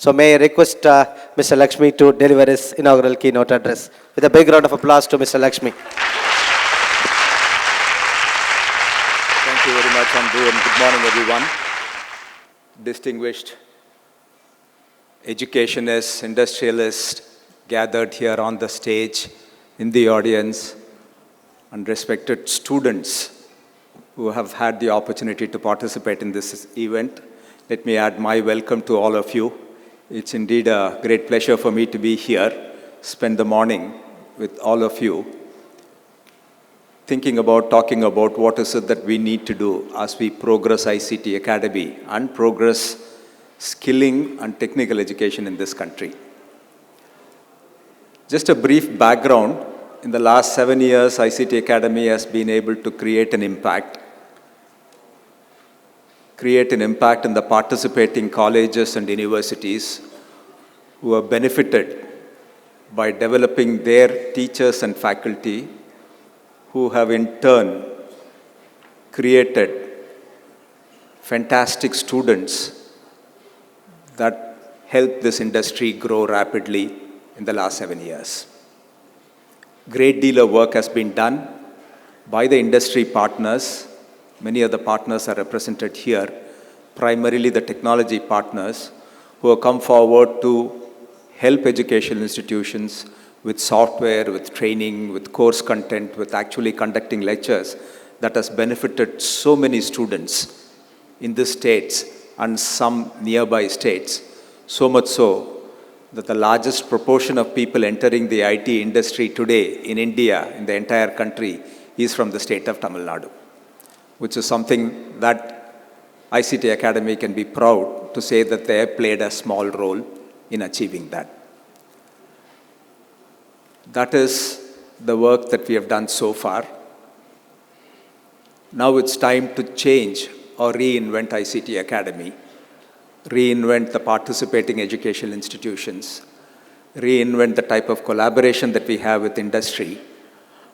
So may I request Mr. Lakshmi to deliver his inaugural keynote address. With a big round of applause to Mr. Lakshmi. Thank you very much, Andrew, and good morning, everyone. Distinguished educationists, industrialists gathered here on the stage, in the audience, and respected students who have had the opportunity to participate in this event. Let me add my welcome to all of you. It's indeed a great pleasure for me to be here, spend the morning with all of you, talking about what is it that we need to do as we progress ICT Academy and progress skilling and technical education in this country. Just a brief background. In the last 7 years, ICT Academy has been able to create an impact in the participating colleges and universities who have benefited by developing their teachers and faculty, who have in turn created fantastic students that helped this industry grow rapidly in the last 7 years. Great deal of work has been done by the industry partners. Many of the partners are represented here, primarily the technology partners who have come forward to help educational institutions with software, with training, with course content, with actually conducting lectures that has benefited so many students in the states and some nearby states, so much so that the largest proportion of people entering the IT industry today in India, in the entire country, is from the state of Tamil Nadu, which is something that ICT Academy can be proud to say that they have played a small role in achieving that. That is the work that we have done so far. Now it's time to change or reinvent ICT Academy, reinvent the participating educational institutions, reinvent the type of collaboration that we have with industry,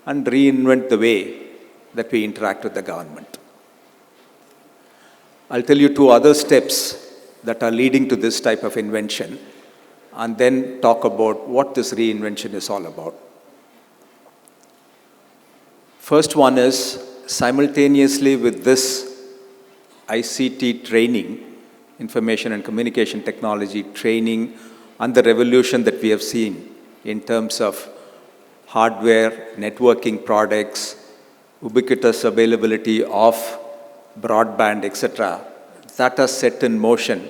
and reinvent the way that we interact with the government. I'll tell you 2 other steps that are leading to this type of invention, and then talk about what this reinvention is all about. First one is, simultaneously with this ICT training, information and communication technology training, and the revolution that we have seen in terms of hardware, networking products, ubiquitous availability of broadband, etc., that has set in motion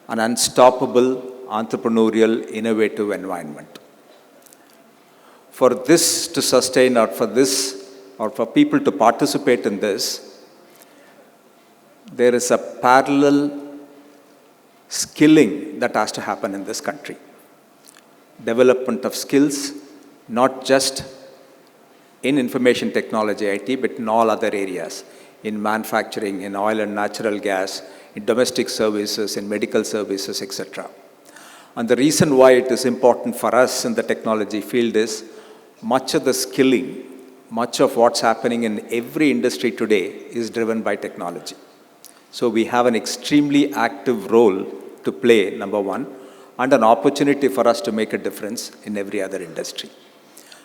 an unstoppable entrepreneurial, innovative environment. For this to sustain, or for people to participate in this, there is a parallel skilling that has to happen in this country. Development of skills, not just in information technology, IT, but in all other areas, in manufacturing, in oil and natural gas, in domestic services, in medical services, etc. And the reason why it is important for us in the technology field is much of the skilling, much of what's happening in every industry today is driven by technology. So we have an extremely active role to play, number one, and an opportunity for us to make a difference in every other industry.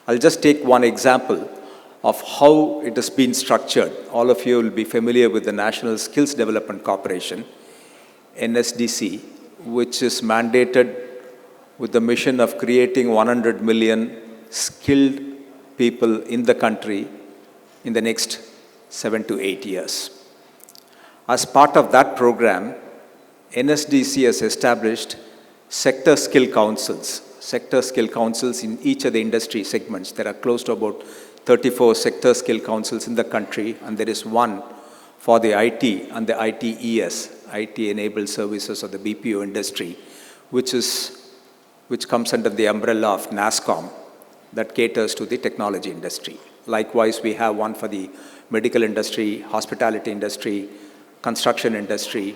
I'll just take one example of how it has been structured. All of you will be familiar with the National Skills Development Corporation, NSDC, which is mandated with the mission of creating 100 million skilled people in the country in the next 7 to 8 years. As part of that program, NSDC has established sector skill councils in each of the industry segments. There are close to about 34 sector skill councils in the country, and there is one for the IT and the ITES, IT-enabled services of the BPO industry, which comes under the umbrella of NASSCOM, that caters to the technology industry. Likewise, we have one for the medical industry, hospitality industry, construction industry,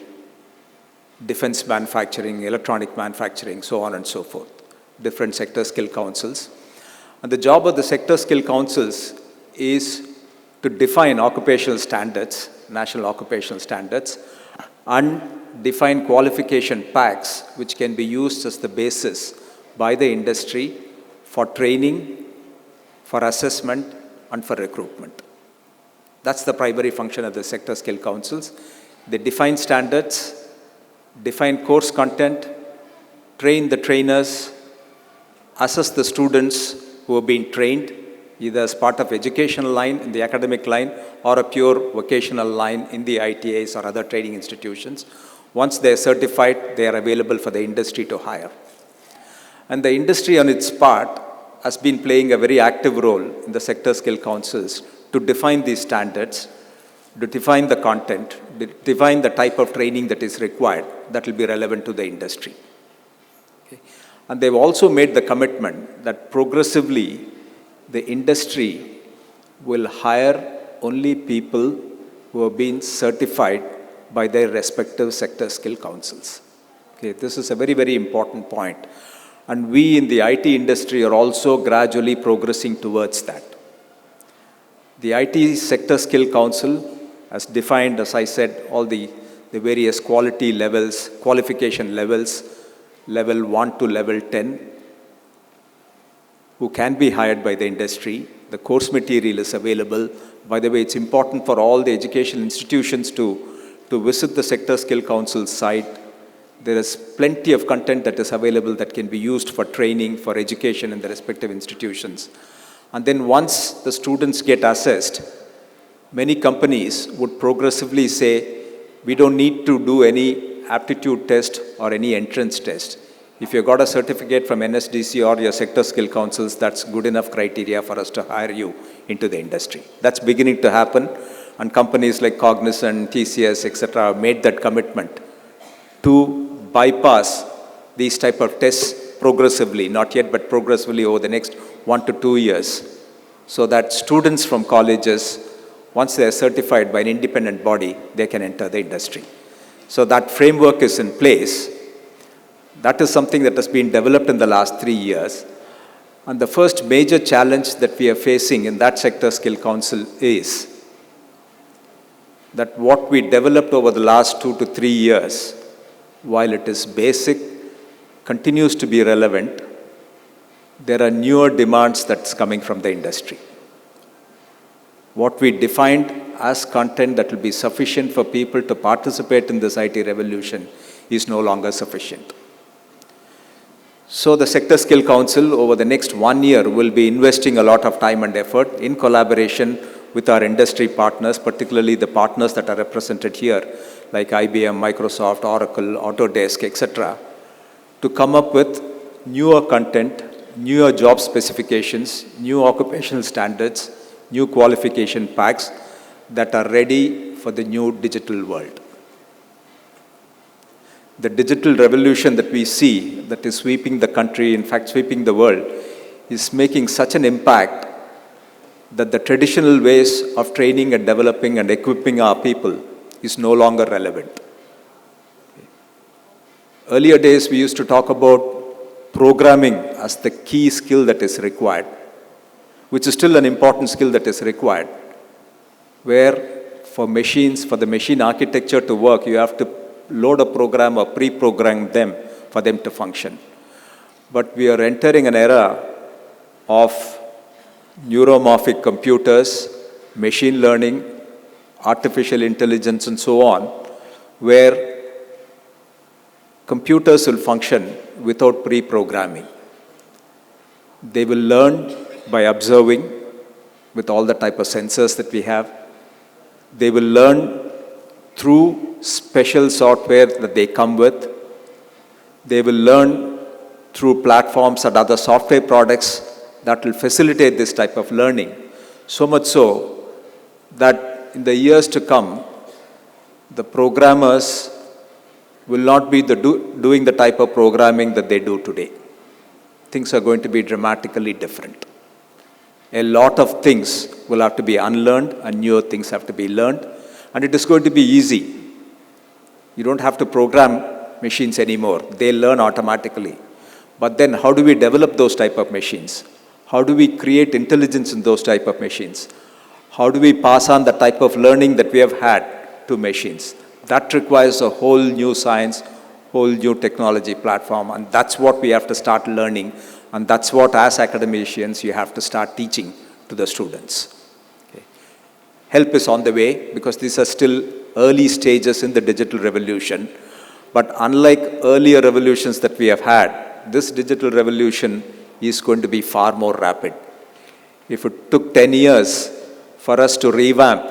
defense manufacturing, electronic manufacturing, so on and so forth. Different sector skill councils. And the job of the sector skill councils is to define occupational standards, national occupational standards, and define qualification packs which can be used as the basis by the industry for training, for assessment, and for recruitment. That's the primary function of the sector skill councils. They define standards, define course content, train the trainers, assess the students who are being trained, either as part of educational line in the academic line or a pure vocational line in the ITAs or other training institutions. Once they are certified, they are available for the industry to hire. And the industry on its part has been playing a very active role in the sector skill councils to define these standards, to define the content, define the type of training that is required that will be relevant to the industry. Okay. And they've also made the commitment that progressively the industry will hire only people who have been certified by their respective sector skill councils. Okay, this is a very, very important point. And we in the IT industry are also gradually progressing towards that. The IT Sector Skill Council has defined, as I said, all the various quality levels, qualification levels, level 1 to level 10, who can be hired by the industry. The course material is available. By the way, it's important for all the educational institutions to visit the Sector Skill Council site. There is plenty of content that is available that can be used for training, for education in the respective institutions. And then once the students get assessed, many companies would progressively say, we don't need to do any aptitude test or any entrance test. If you've got a certificate from NSDC or your sector skill councils, that's good enough criteria for us to hire you into the industry. That's beginning to happen, and companies like Cognizant, TCS, etc. have made that commitment to bypass these type of tests progressively, not yet, but progressively over the next 1 to 2 years, so that students from colleges, once they are certified by an independent body, they can enter the industry. So that framework is in place. That is something that has been developed in the last 3 years. And the first major challenge that we are facing in that sector skill council is that what we developed over the last 2 to 3 years, while it is basic, continues to be relevant, there are newer demands that's coming from the industry. What we defined as content that will be sufficient for people to participate in this IT revolution is no longer sufficient. So the Sector Skill Council over the next 1 year will be investing a lot of time and effort in collaboration with our industry partners, particularly the partners that are represented here, like IBM, Microsoft, Oracle, Autodesk, etc., to come up with newer content, newer job specifications, new occupational standards, new qualification packs that are ready for the new digital world. The digital revolution that we see, that is sweeping the country, in fact sweeping the world, is making such an impact that the traditional ways of training and developing and equipping our people is no longer relevant. Earlier days, we used to talk about programming as the key skill that is required, which is still an important skill that is required, where for machines, for the machine architecture to work, you have to load a program or pre-program them for them to function. But we are entering an era of neuromorphic computers, machine learning, artificial intelligence, and so on, where computers will function without pre-programming. They will learn by observing with all the type of sensors that we have. They will learn through special software that they come with. They will learn through platforms and other software products that will facilitate this type of learning. So much so that in the years to come, the programmers will not be doing the type of programming that they do today. Things are going to be dramatically different. A lot of things will have to be unlearned and newer things have to be learned. And it is going to be easy. You don't have to program machines anymore. They learn automatically. But then how do we develop those type of machines? How do we create intelligence in those type of machines? How do we pass on the type of learning that we have had to machines? That requires a whole new science, whole new technology platform, and that's what we have to start learning, and that's what, as academicians, you have to start teaching to the students. Okay. Help is on the way, because these are still early stages in the digital revolution. But unlike earlier revolutions that we have had, this digital revolution is going to be far more rapid. If it took 10 years for us to revamp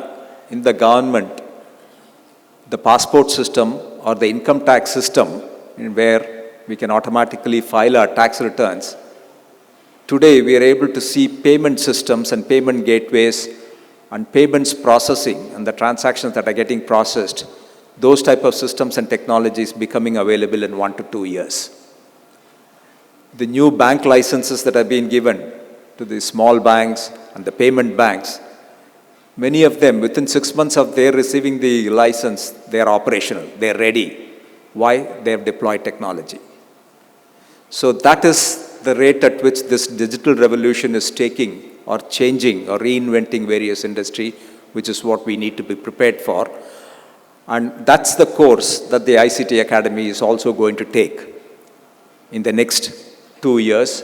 in the government the passport system or the income tax system, where we can automatically file our tax returns, today we are able to see payment systems and payment gateways and payments processing and the transactions that are getting processed, those type of systems and technologies becoming available in 1 to 2 years. The new bank licenses that have been given to the small banks and the payment banks, many of them, within 6 months of their receiving the license, they are operational, they are ready. Why? They have deployed technology. So that is the rate at which this digital revolution is taking or changing or reinventing various industry, which is what we need to be prepared for. And that's the course that the ICT Academy is also going to take in the next 2 years,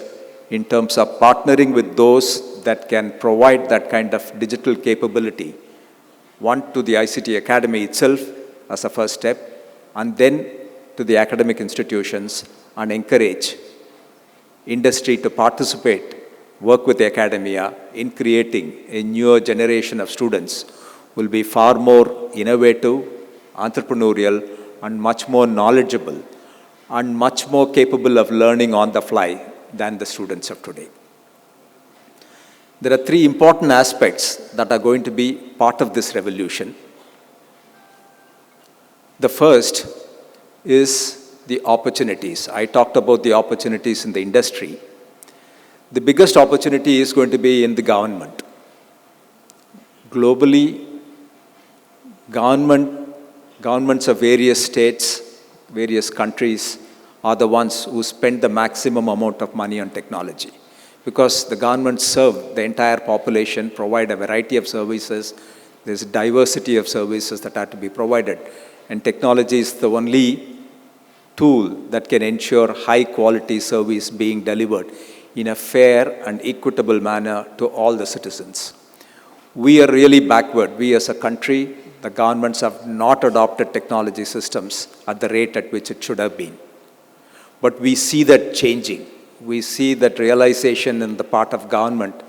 in terms of partnering with those that can provide that kind of digital capability. One, to the ICT Academy itself as a first step, and then to the academic institutions, and encourage industry to participate, work with the academia in creating a newer generation of students who will be far more innovative, entrepreneurial, and much more knowledgeable, and much more capable of learning on the fly than the students of today. There are 3 important aspects that are going to be part of this revolution. The first is the opportunities. I talked about the opportunities in the industry. The biggest opportunity is going to be in the government. Globally, governments of various states, various countries are the ones who spend the maximum amount of money on technology, because the governments serve the entire population, provide a variety of services. There's a diversity of services that have to be provided, and technology is the only tool that can ensure high quality service being delivered in a fair and equitable manner to all the citizens. We are really backward. We as a country, the governments have not adopted technology systems at the rate at which it should have been. But we see that changing. We see that realization in the part of government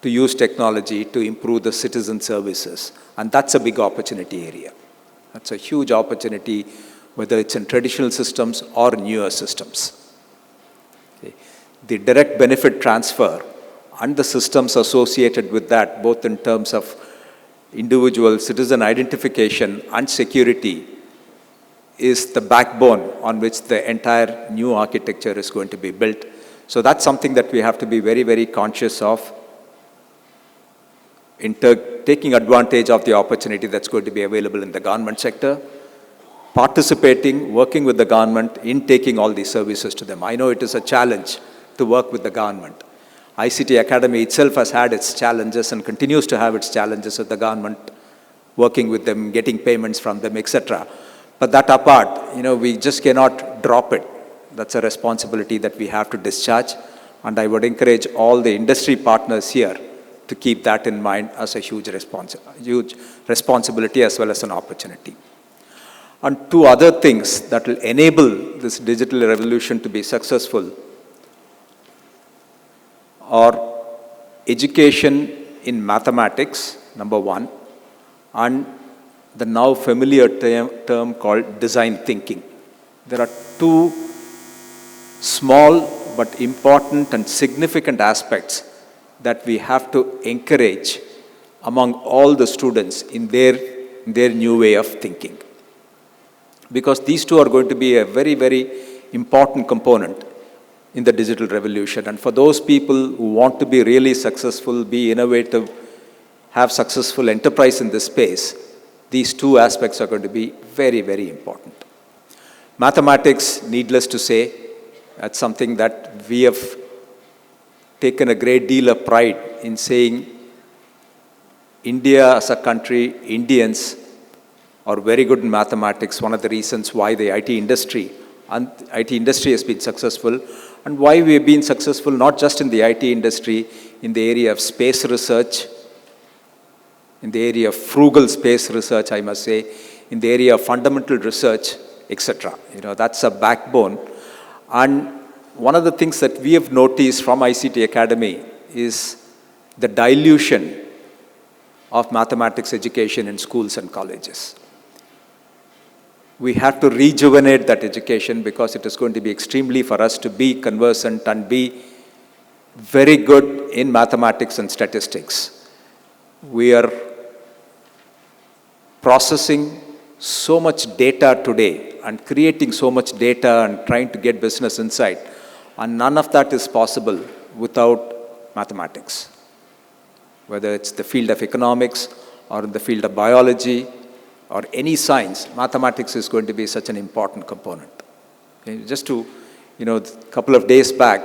to use technology to improve the citizen services. And that's a big opportunity area. That's a huge opportunity, whether it's in traditional systems or newer systems. Okay. The direct benefit transfer and the systems associated with that, both in terms of individual citizen identification and security, is the backbone on which the entire new architecture is going to be built. So that's something that we have to be very, very conscious of in taking advantage of the opportunity that's going to be available in the government sector, participating, working with the government in taking all these services to them. I know it is a challenge to work with the government. ICT Academy itself has had its challenges and continues to have its challenges with the government, working with them, getting payments from them, etc. But that apart, we just cannot drop it. That's a responsibility that we have to discharge. And I would encourage all the industry partners here to keep that in mind as a huge responsibility as well as an opportunity. And 2 other things that will enable this digital revolution to be successful are education in mathematics, number 1, and the now familiar term called design thinking. There are 2 small but important and significant aspects that we have to encourage among all the students in their new way of thinking. Because these 2 are going to be a very, very important component in the digital revolution. And for those people who want to be really successful, be innovative, have successful enterprise in this space, these 2 aspects are going to be very, very important. Mathematics, needless to say, that's something that we have taken a great deal of pride in saying India as a country, Indians are very good in mathematics. One of the reasons why the IT industry has been successful, and why we have been successful not just in the IT industry, in the area of space research, in the area of frugal space research, I must say, in the area of fundamental research, etc. That's a backbone. And one of the things that we have noticed from ICT Academy is the dilution of mathematics education in schools and colleges. We have to rejuvenate that education because it is going to be extremely for us to be conversant and be very good in mathematics and statistics. We are processing so much data today and creating so much data and trying to get business insight, and none of that is possible without mathematics. Whether it's the field of economics or in the field of biology or any science, mathematics is going to be such an important component. Okay, just to, a couple of days back,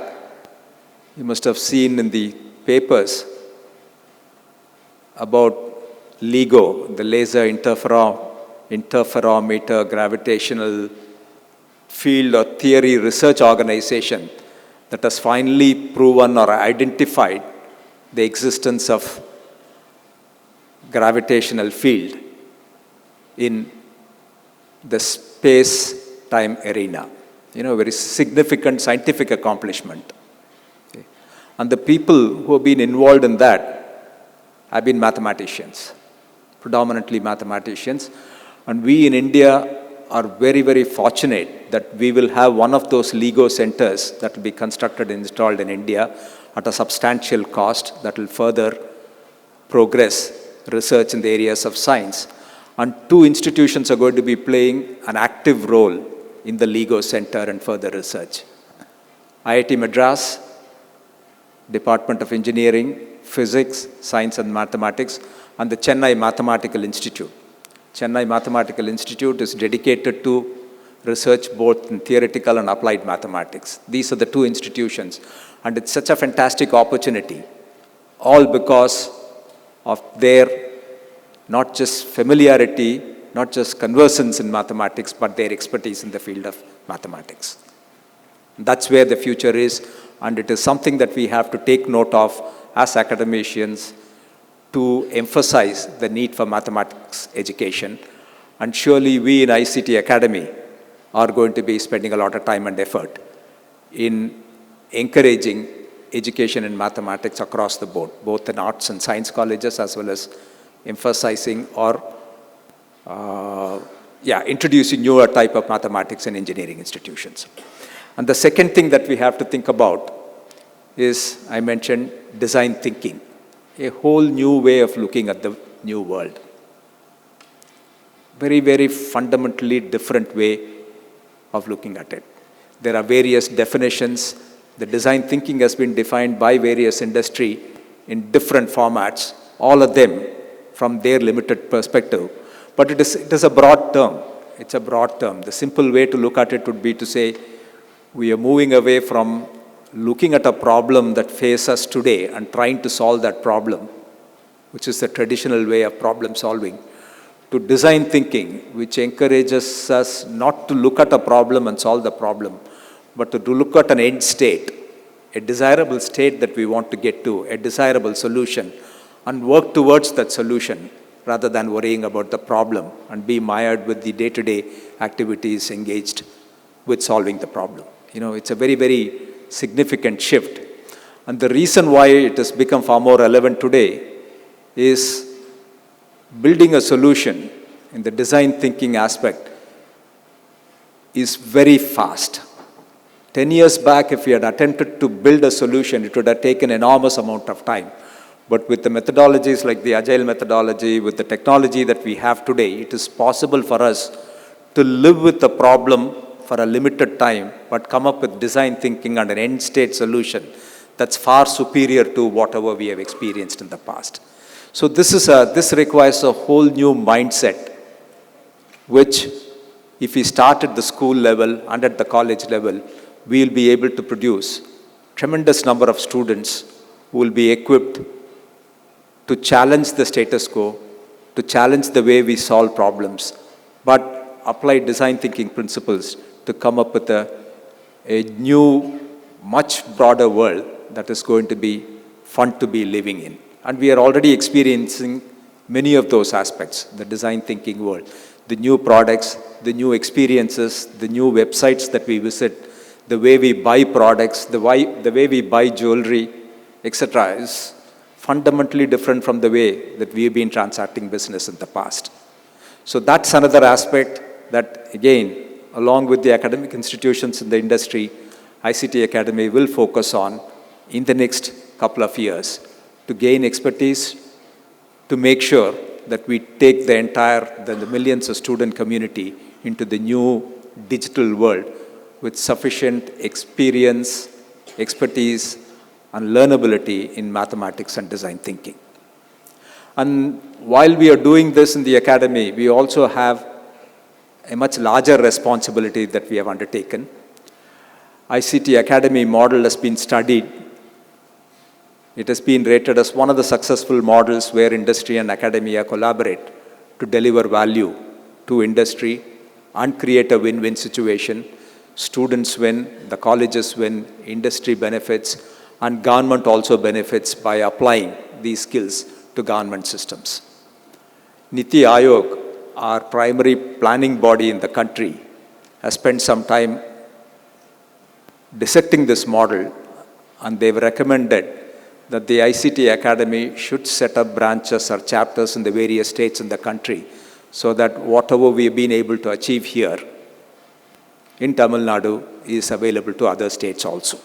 you must have seen in the papers about LIGO, the Laser Interferometer Gravitational Field or Theory Research Organization, that has finally proven or identified the existence of gravitational field in the space-time arena. Very significant scientific accomplishment. Okay. And the people who have been involved in that have been mathematicians, predominantly mathematicians. And we in India are very, very fortunate that we will have one of those LIGO centers that will be constructed and installed in India at a substantial cost that will further progress research in the areas of science. And 2 institutions are going to be playing an active role in the LIGO Center and further research. IIT Madras, Department of Engineering, Physics, Science and Mathematics, and the Chennai Mathematical Institute. Chennai Mathematical Institute is dedicated to research both in theoretical and applied mathematics. These are the 2 institutions. And it's such a fantastic opportunity, all because of their not just familiarity, not just conversance in mathematics, but their expertise in the field of mathematics. That's where the future is, and it is something that we have to take note of as academicians to emphasize the need for mathematics education. And surely we in ICT Academy are going to be spending a lot of time and effort in encouraging education in mathematics across the board, both in arts and science colleges, as well as emphasizing or introducing newer type of mathematics and engineering institutions. And the second thing that we have to think about is, I mentioned, design thinking, a whole new way of looking at the new world. Very, very fundamentally different way of looking at it. There are various definitions. The design thinking has been defined by various industry in different formats, all of them from their limited perspective. But it is a broad term. It's a broad term. The simple way to look at it would be to say, we are moving away from looking at a problem that faces us today and trying to solve that problem, which is the traditional way of problem solving, to design thinking, which encourages us not to look at a problem and solve the problem, but to look at an end state, a desirable state that we want to get to, a desirable solution, and work towards that solution rather than worrying about the problem and be mired with the day-to-day activities engaged with solving the problem. It's a very, very significant shift. And the reason why it has become far more relevant today is building a solution in the design thinking aspect is very fast. 10 years back, if we had attempted to build a solution, it would have taken enormous amount of time. But with the methodologies like the agile methodology, with the technology that we have today, it is possible for us to live with the problem for a limited time, but come up with design thinking and an end state solution that's far superior to whatever we have experienced in the past. So this requires a whole new mindset, which if we start at the school level and at the college level, we'll be able to produce tremendous number of students who will be equipped to challenge the status quo, to challenge the way we solve problems, but apply design thinking principles to come up with a new, much broader world that is going to be fun to be living in. And we are already experiencing many of those aspects, the design thinking world. The new products, the new experiences, the new websites that we visit, the way we buy products, the way we buy jewelry, etc. is fundamentally different from the way that we've been transacting business in the past. So that's another aspect that, again, along with the academic institutions in the industry, ICT Academy will focus on in the next couple of years to gain expertise, to make sure that we take the millions of student community into the new digital world with sufficient experience, expertise, and learnability in mathematics and design thinking. And while we are doing this in the academy, we also have a much larger responsibility that we have undertaken. ICT Academy model has been studied. It has been rated as one of the successful models where industry and academia collaborate to deliver value to industry and create a win-win situation. Students win, the colleges win, industry benefits, and government also benefits by applying these skills to government systems. Niti Aayog, our primary planning body in the country, has spent some time dissecting this model, and they've recommended that the ICT Academy should set up branches or chapters in the various states in the country so that whatever we've been able to achieve here in Tamil Nadu is available to other states also.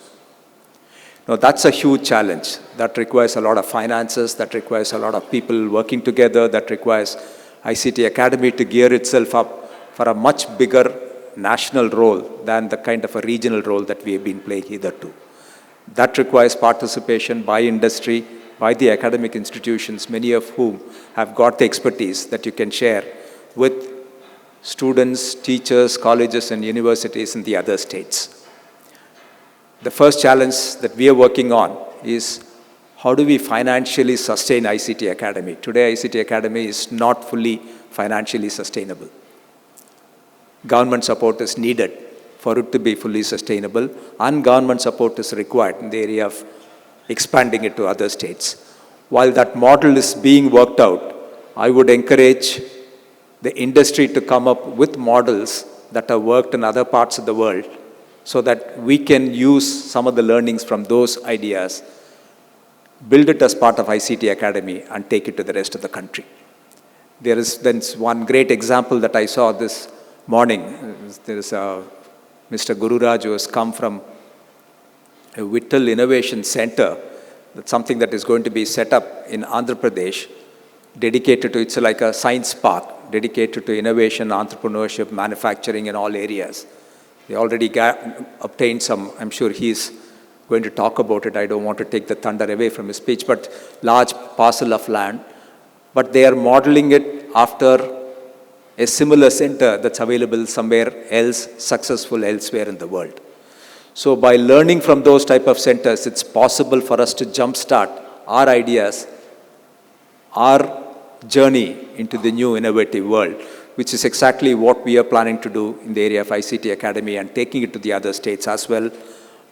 Now, that's a huge challenge. That requires a lot of finances, that requires a lot of people working together, that requires ICT Academy to gear itself up for a much bigger national role than the kind of a regional role that we have been playing hitherto. That requires participation by industry, by the academic institutions, many of whom have got the expertise that you can share with students, teachers, colleges, and universities in the other states. The first challenge that we are working on is how do we financially sustain ICT Academy? Today, ICT Academy is not fully financially sustainable. Government support is needed for it to be fully sustainable, and government support is required in the area of expanding it to other states. While that model is being worked out, I would encourage the industry to come up with models that have worked in other parts of the world so that we can use some of the learnings from those ideas, build it as part of ICT Academy, and take it to the rest of the country. There is then one great example that I saw this morning. There is Mr. Gururaj who has come from a Vittal Innovation Center. That's something that is going to be set up in Andhra Pradesh, dedicated to, it's like a science park, dedicated to innovation, entrepreneurship, manufacturing in all areas. They already obtained some, I'm sure he's going to talk about it. I don't want to take the thunder away from his speech, but large parcel of land. But they are modeling it after a similar center that's available somewhere else, successful elsewhere in the world. So by learning from those type of centers, it's possible for us to jumpstart our ideas, our journey into the new innovative world, which is exactly what we are planning to do in the area of ICT Academy and taking it to the other states as well.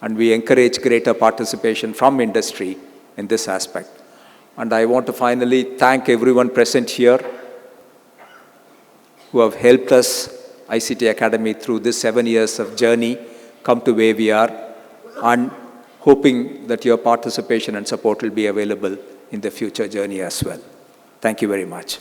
And we encourage greater participation from industry in this aspect. And I want to finally thank everyone present here who have helped us, ICT Academy, through this 7 years of journey, come to where we are, and hoping that your participation and support will be available in the future journey as well. Thank you very much.